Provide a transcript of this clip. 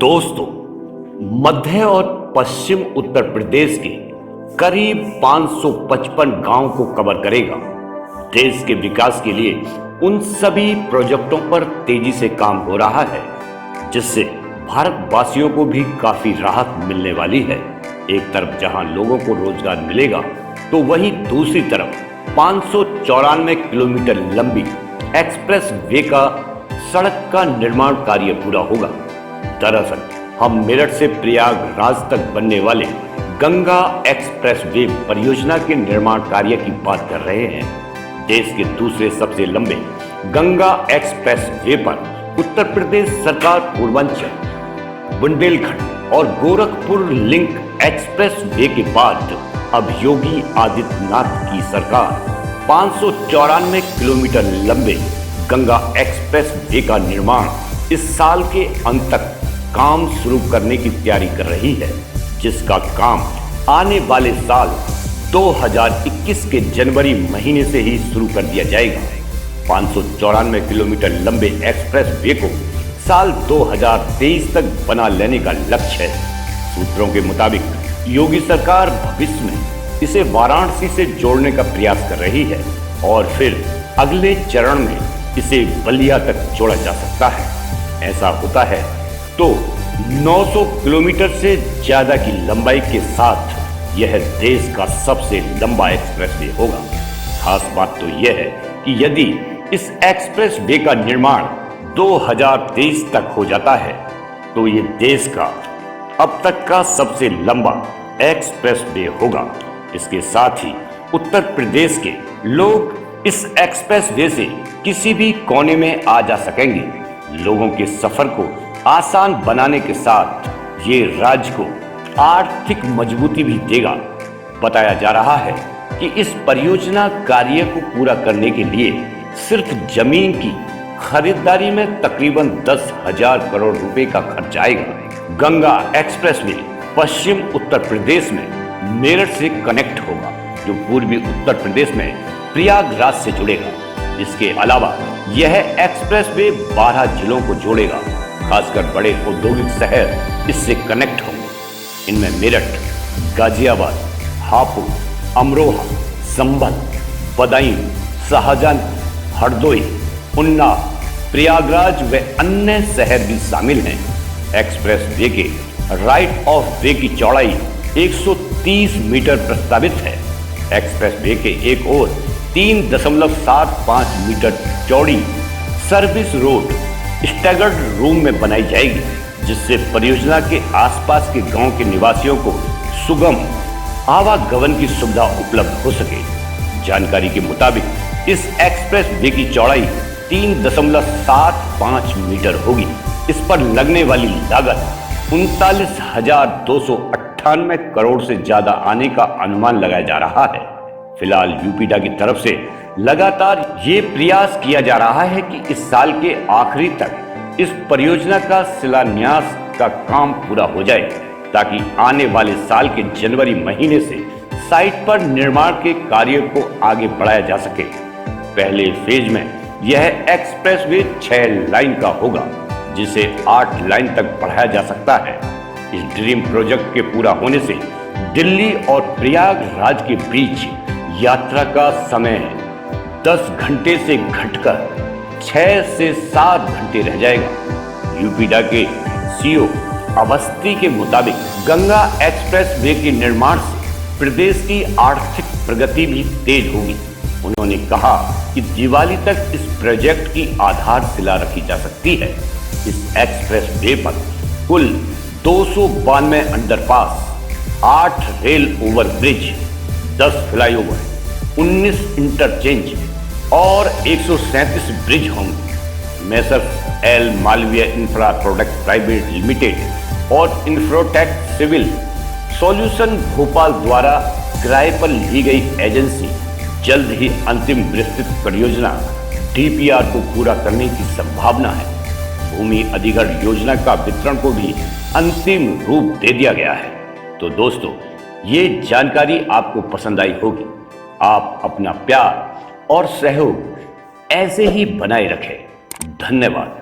दोस्तों, मध्य और पश्चिम उत्तर प्रदेश के करीब 555 गांव को कवर करेगा। देश के विकास के लिए उन सभी प्रोजेक्टों पर तेजी से काम हो रहा है, जिससे भारतवासियों को भी काफी राहत मिलने वाली है। एक तरफ जहां लोगों को रोजगार मिलेगा, तो वहीं दूसरी तरफ 594 किलोमीटर लंबी एक्सप्रेस वे का सड़क का निर्माण कार्य पूरा होगा। दरअसल हम मेरठ से प्रयागराज तक बनने वाले गंगा एक्सप्रेस वे परियोजना के निर्माण कार्य की बात कर रहे हैं। देश के दूसरे सबसे लंबे गंगा एक्सप्रेस वे पर उत्तर प्रदेश सरकार पूर्वांचल, बुंदेलखंड और गोरखपुर लिंक एक्सप्रेस वे के बाद अब योगी आदित्यनाथ की सरकार 594 किलोमीटर लंबे गंगा एक्सप्रेस वे का निर्माण इस साल के अंत तक काम शुरू करने की तैयारी कर रही है, जिसका काम आने वाले साल 2021 के जनवरी महीने से ही शुरू कर दिया जाएगा। 594 किलोमीटर लंबे एक्सप्रेस वे को साल 2023 तक बना लेने का लक्ष्य है। सूत्रों के मुताबिक योगी सरकार भविष्य में इसे वाराणसी से जोड़ने का प्रयास कर रही है और फिर अगले चरण में इसे बलिया तक जोड़ा जा सकता है। ऐसा होता है तो 900 किलोमीटर से ज्यादा की लंबाई के साथ यह देश का सबसे लंबा एक्सप्रेसवे होगा। खास बात तो यह है कि यदि इस एक्सप्रेस वे का निर्माण 2023 तक हो जाता है, तो ये देश का अब तक का सबसे लंबा एक्सप्रेस वे होगा। इसके साथ ही उत्तर प्रदेश के लोग इस एक्सप्रेस वे से किसी भी कोने में आ जा सकेंगे। लोगों के सफर को आसान बनाने के साथ ये राज्य को आर्थिक मजबूती भी देगा। बताया जा रहा है कि इस परियोजना कार्य को पूरा करने के लिए सिर्फ जमीन की खरीदारी में तकरीबन 10,000 करोड़ रुपए का खर्च आएगा। गंगा एक्सप्रेसवे पश्चिम उत्तर प्रदेश में मेरठ से कनेक्ट होगा, जो पूर्वी उत्तर प्रदेश में प्रयागराज से जुड़ेगा। इसके अलावा यह एक्सप्रेसवे 12 जिलों को जोड़ेगा। खासकर बड़े औद्योगिक शहर इससे कनेक्ट होंगे। इनमें मेरठ, गाजियाबाद, हापुड़, अमरोहा, संभल, बदायूं, शाहजहांपुर, हरदोई, उन्नाव, प्रयागराज व अन्य शहर भी शामिल हैं। एक्सप्रेस वे के राइट ऑफ वे की चौड़ाई 130 मीटर प्रस्तावित है। एक्सप्रेस वे के एक ओर 3.75 मीटर चौड़ी सर्विस रोड स्टैगर्ड रूम में बनाई जाएगी, जिससे परियोजना के आसपास के गांव के निवासियों को सुगम आवागमन की सुविधा उपलब्ध हो सके। जानकारी के मुताबिक इस एक्सप्रेस वे की चौड़ाई 3.75 मीटर होगी। इस पर लगने वाली लागत 39,298 करोड़ से ज्यादा आने का अनुमान लगाया जा रहा है। फिलहाल यूपीडा की तरफ से लगातार ये प्रयास किया जा रहा है कि इस साल के आखिरी तक इस परियोजना का शिलान्यास का काम पूरा हो जाए, ताकि आने वाले साल के जनवरी महीने से साइट पर निर्माण के कार्य को आगे बढ़ाया जा सके। पहले फेज में यह एक्सप्रेसवे 6 लाइन का होगा, जिसे 8 लाइन तक बढ़ाया जा सकता है। इस ड्रीम प्रोजेक्ट के पूरा होने से दिल्ली और प्रयागराज के बीच यात्रा का समय 10 घंटे से घटकर 6 से 7 घंटे रह जाएगा। यूपीडा के सीईओ अवस्थी के मुताबिक गंगा एक्सप्रेस वे के निर्माण से प्रदेश की आर्थिक प्रगति भी तेज होगी। उन्होंने कहा कि दिवाली तक इस प्रोजेक्ट की आधारशिला रखी जा सकती है। इस एक्सप्रेस वे पर कुल 292 underpass, 8 rail overbridge, 10 flyover, 19 interchange और 137 ब्रिज होंगे। Messrs L Malviya infra product private limited और इंफ्रोटेक सिविल सॉल्यूशन भोपाल द्वारा किराए पर ली गई एजेंसी जल्द ही अंतिम विस्तृत परियोजना डीपीआर को पूरा करने की संभावना है। भूमि अधिग्रहण योजना का वितरण को भी अंतिम रूप दे दिया गया है। तो दोस्तों, ये जानकारी आपको पसंद आई होगी। आप अपना प्यार और सहयोग ऐसे ही बनाए रखें। धन्यवाद।